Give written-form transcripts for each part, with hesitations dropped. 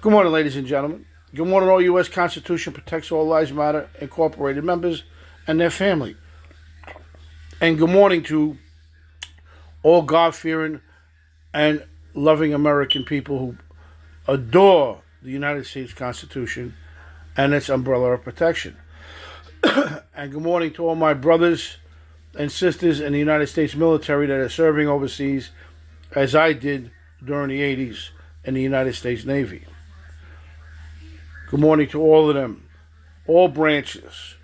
Good morning, ladies and gentlemen. Good morning, all U.S. Constitution protects all lives matter, incorporated members and their family. And good morning to all God-fearing and loving American people who adore the United States Constitution and its umbrella of protection. And good morning to all my brothers and sisters in the United States military that are serving overseas, as I did during the 80s in the United States Navy. Good morning to all of them, all branches,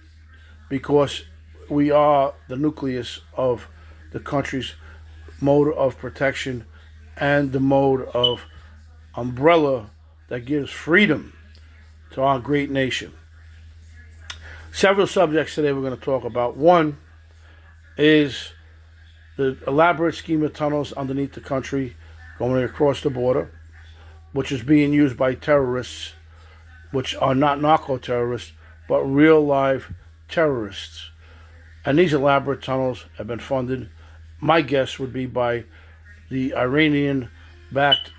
because we are the nucleus of the country's mode of protection and the mode of umbrella that gives freedom to our great nation. Several subjects today we're going to talk about. One is the elaborate scheme of tunnels underneath the country going across the border, which is being used by terrorists, which are not narco-terrorists, but real live terrorists. And these elaborate tunnels have been funded, my guess would be, by the Iranian-backed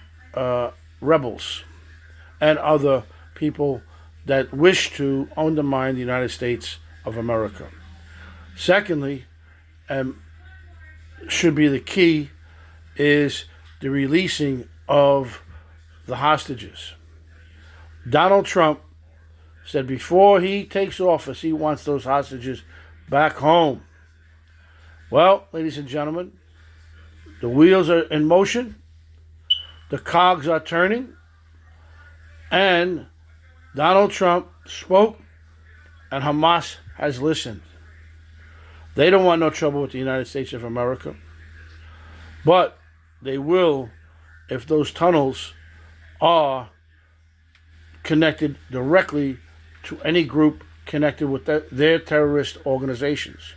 rebels and other people that wish to undermine the United States of America. Secondly, and should be the key, is the releasing of the hostages. Donald Trump said before he takes office, he wants those hostages back home. Well, ladies and gentlemen, the wheels are in motion, the cogs are turning, and Donald Trump spoke, and Hamas has listened. They don't want no trouble with the United States of America, but they will if those tunnels are connected directly to any group connected with their terrorist organizations.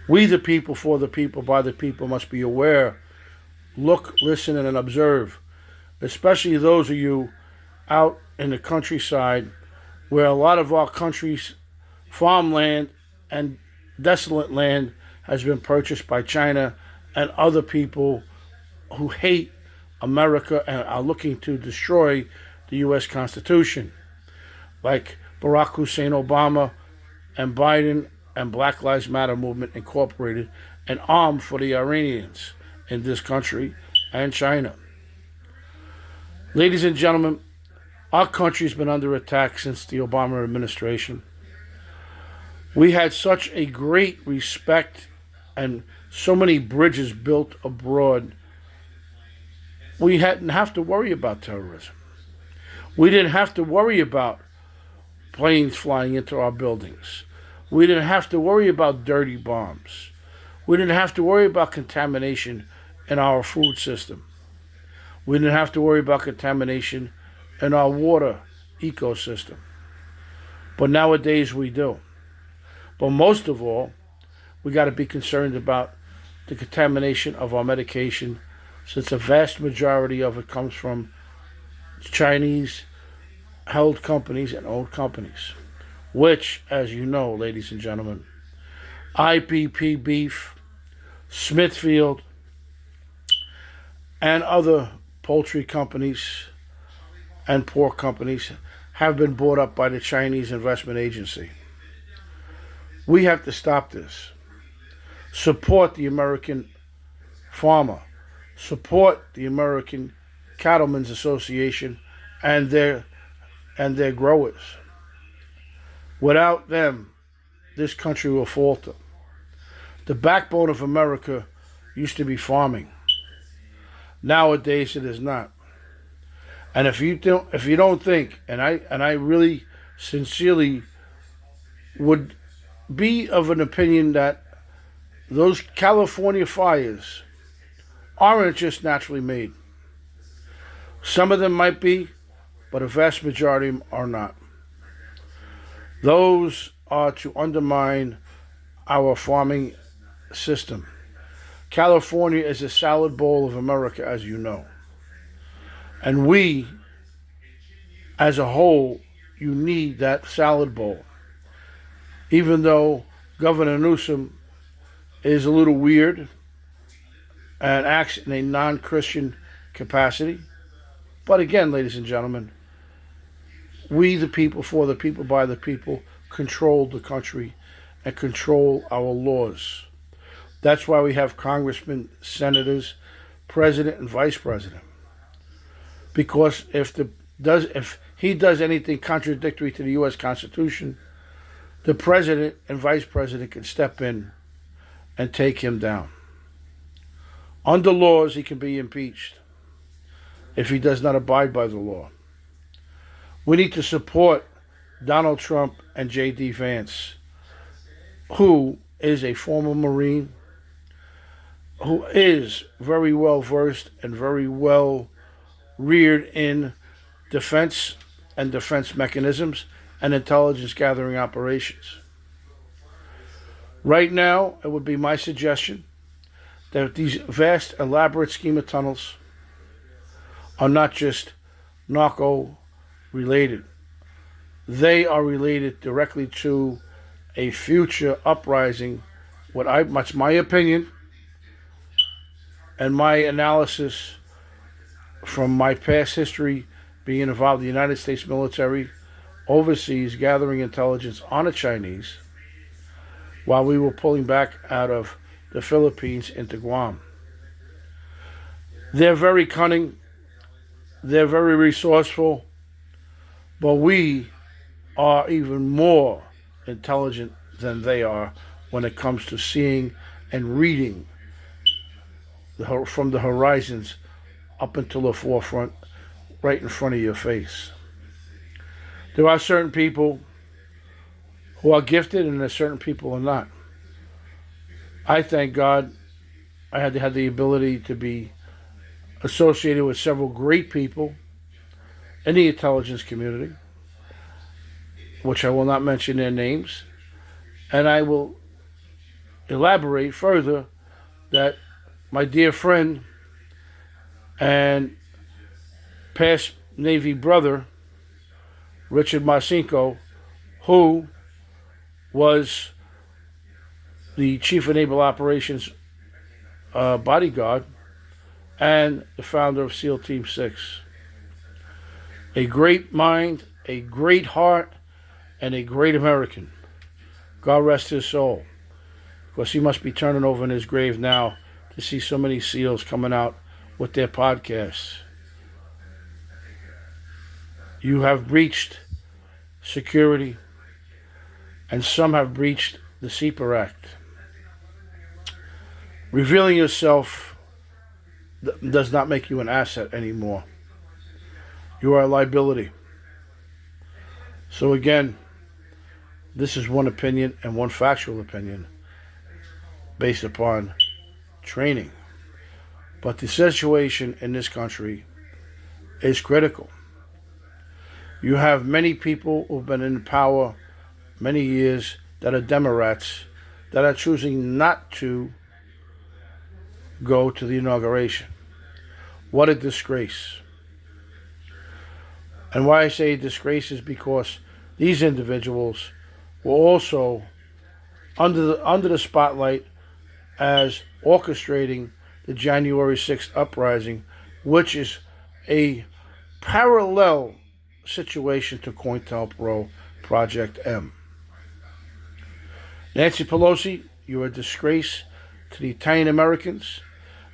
We, the people, for the people, by the people, must be aware, look, listen, and observe, especially those of you out in the countryside where a lot of our country's farmland and desolate land has been purchased by China and other people who hate America and are looking to destroy the U.S. Constitution, like Barack Hussein Obama and Biden and Black Lives Matter movement incorporated, and armed for the Iranians in this country and China. Ladies and gentlemen, our country's been under attack since the Obama administration. We had such a great respect and so many bridges built abroad. We didn't have to worry about terrorism. We didn't have to worry about planes flying into our buildings. We didn't have to worry about dirty bombs. We didn't have to worry about contamination in our food system. We didn't have to worry about contamination in our water ecosystem. But nowadays we do. But most of all, we got to be concerned about the contamination of our medication, since a vast majority of it comes from Chinese-held companies and owned companies, which, as you know, ladies and gentlemen, IPP Beef, Smithfield, and other poultry companies and pork companies have been bought up by the Chinese Investment Agency. We have to stop this. Support the American farmer. Support the American Cattlemen's Association and their growers. Without them, this country will falter. The backbone of America used to be farming. Nowadays, it is not. And if you don't think, and I really sincerely would be of an opinion that those California fires aren't just naturally made. Some of them might be, but a vast majority of them are not. Those are to undermine our farming system. California is a salad bowl of America, as you know. And we, as a whole, you need that salad bowl. Even though Governor Newsom is a little weird and acts in a non-Christian capacity, But again, ladies and gentlemen, we the people, for the people, by the people, control the country and control our laws. That's why we have congressmen, senators, president, and vice president. Because if he does anything contradictory to the U.S. Constitution, the president and vice president can step in and take him down. Under laws, he can be impeached if he does not abide by the law. We need to support Donald Trump and J.D. Vance, who is a former Marine, who is very well versed and very well reared in defense and defense mechanisms and intelligence gathering operations. Right now, it would be my suggestion that these vast, elaborate scheme of tunnels are not just narco-related. They are related directly to a future uprising, much my opinion and my analysis from my past history being involved in the United States military overseas gathering intelligence on the Chinese while we were pulling back out of the Philippines into Guam. They're very cunning, they're very resourceful, but we are even more intelligent than they are when it comes to seeing and reading from the horizons up until the forefront, right in front of your face. There are certain people who are gifted and there are certain people who are not. I thank God I had the ability to be associated with several great people in the intelligence community, which I will not mention their names, and I will elaborate further that my dear friend and past Navy brother, Richard Marcinko, who was the Chief of Naval Operations bodyguard and the founder of SEAL Team 6. A great mind, a great heart, and a great American. God rest his soul. Because he must be turning over in his grave now to see so many SEALs coming out with their podcasts. You have breached security, and some have breached the CEPA Act. Revealing yourself does not make you an asset anymore. You are a liability. So again, this is one opinion and one factual opinion based upon training. But the situation in this country is critical. You have many people who've been in power many years that are Democrats that are choosing not to go to the inauguration. What a disgrace. And why I say disgrace is because these individuals were also under the spotlight as orchestrating the January 6th uprising, which is a parallel situation to COINTELPRO Project M. Nancy Pelosi, you're a disgrace to the Italian Americans.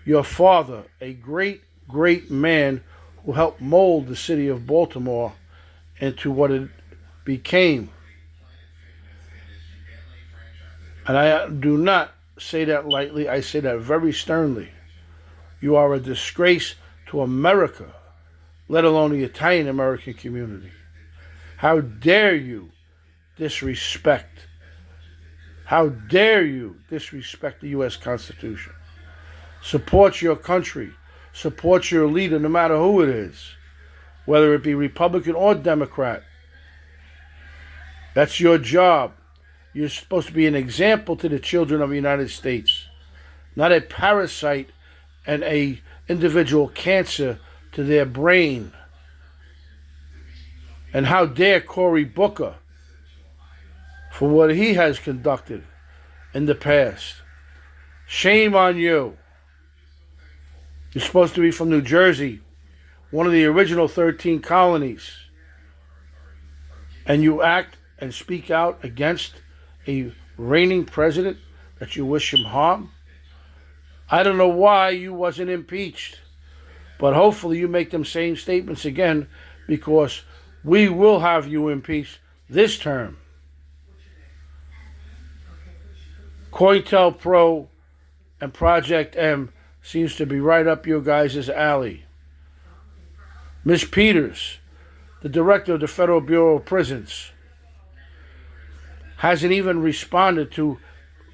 Your father, a great, great man who helped mold the city of Baltimore into what it became. And I do not say that lightly, I say that very sternly. You are a disgrace to America, let alone the Italian American community. How dare you disrespect? How dare you disrespect the U.S. Constitution? Support your country. Support your leader, no matter who it is, whether it be Republican or Democrat. That's your job. You're supposed to be an example to the children of the United States, not a parasite and a individual cancer to their brain. And how dare Cory Booker for what he has conducted in the past. Shame on you. You're supposed to be from New Jersey, one of the original 13 colonies, and you act and speak out against a reigning president that you wish him harm, I don't know why you wasn't impeached. But hopefully you make them same statements again, because we will have you impeached this term. COINTELPRO and Project M seems to be right up your guys' alley. Ms. Peters, the director of the Federal Bureau of Prisons, hasn't even responded to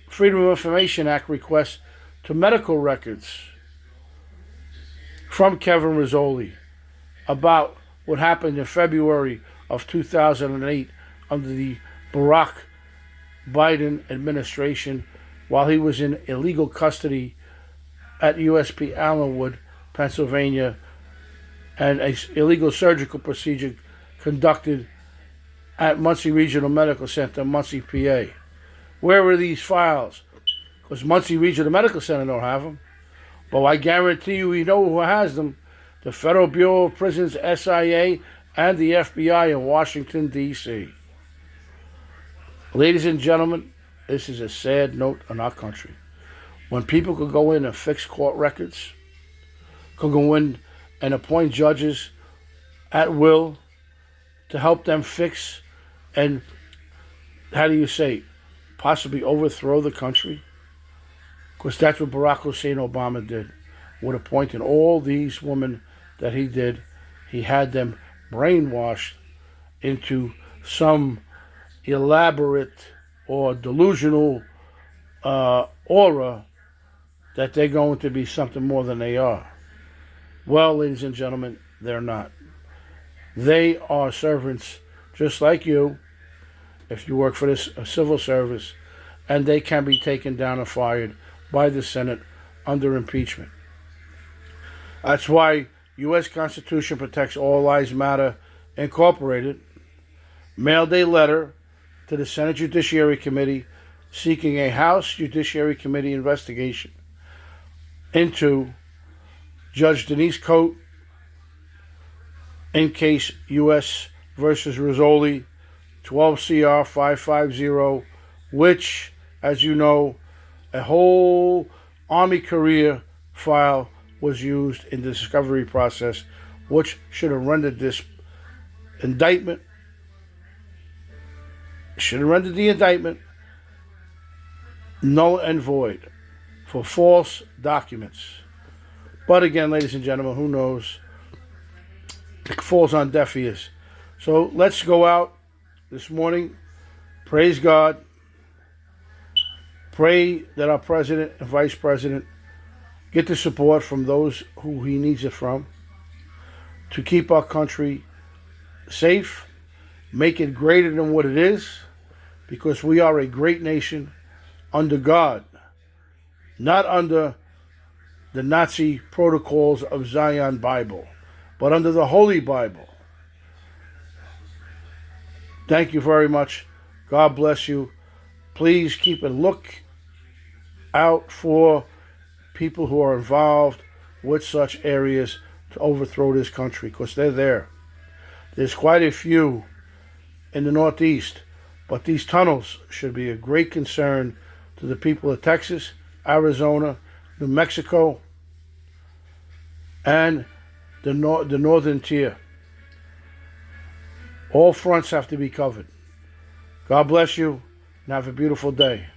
Freedom of Information Act requests to medical records from Kevin Rizzoli about what happened in February of 2008 under the Barack Biden administration while he was in illegal custody at USP Allenwood, Pennsylvania, and an illegal surgical procedure conducted at Muncie Regional Medical Center, Muncie, PA. Where were these files? Because Muncie Regional Medical Center don't have them. But I guarantee you, we know who has them. The Federal Bureau of Prisons, SIA, and the FBI in Washington, D.C. Ladies and gentlemen, this is a sad note in our country. When people could go in and fix court records, could go in and appoint judges at will to help them fix and, possibly overthrow the country. Because that's what Barack Hussein Obama did. With appointing all these women that he did, he had them brainwashed into some elaborate or delusional aura that they're going to be something more than they are. Well, ladies and gentlemen, they're not. They are servants just like you, if you work for this civil service, and they can be taken down and fired by the Senate under impeachment. That's why U.S. Constitution Protects All Lives Matter Incorporated mailed a letter to the Senate Judiciary Committee seeking a House Judiciary Committee investigation into Judge Denise Cote in case U.S. versus Rizzoli, 12 CR 550, which, as you know, a whole Army career file was used in the discovery process, which should have rendered this indictment, null and void for false documents. But again, ladies and gentlemen, who knows? It falls on deaf ears. So let's go out this morning, praise God, pray that our president and vice president get the support from those who he needs it from to keep our country safe, make it greater than what it is, because we are a great nation under God, not under the Nazi protocols of Zion Bible, but under the Holy Bible. Thank you very much. God bless you. Please keep a look out for people who are involved with such areas to overthrow this country, because they're there. There's quite a few in the Northeast, but these tunnels should be a great concern to the people of Texas, Arizona, New Mexico, and the northern tier. All fronts have to be covered. God bless you, and have a beautiful day.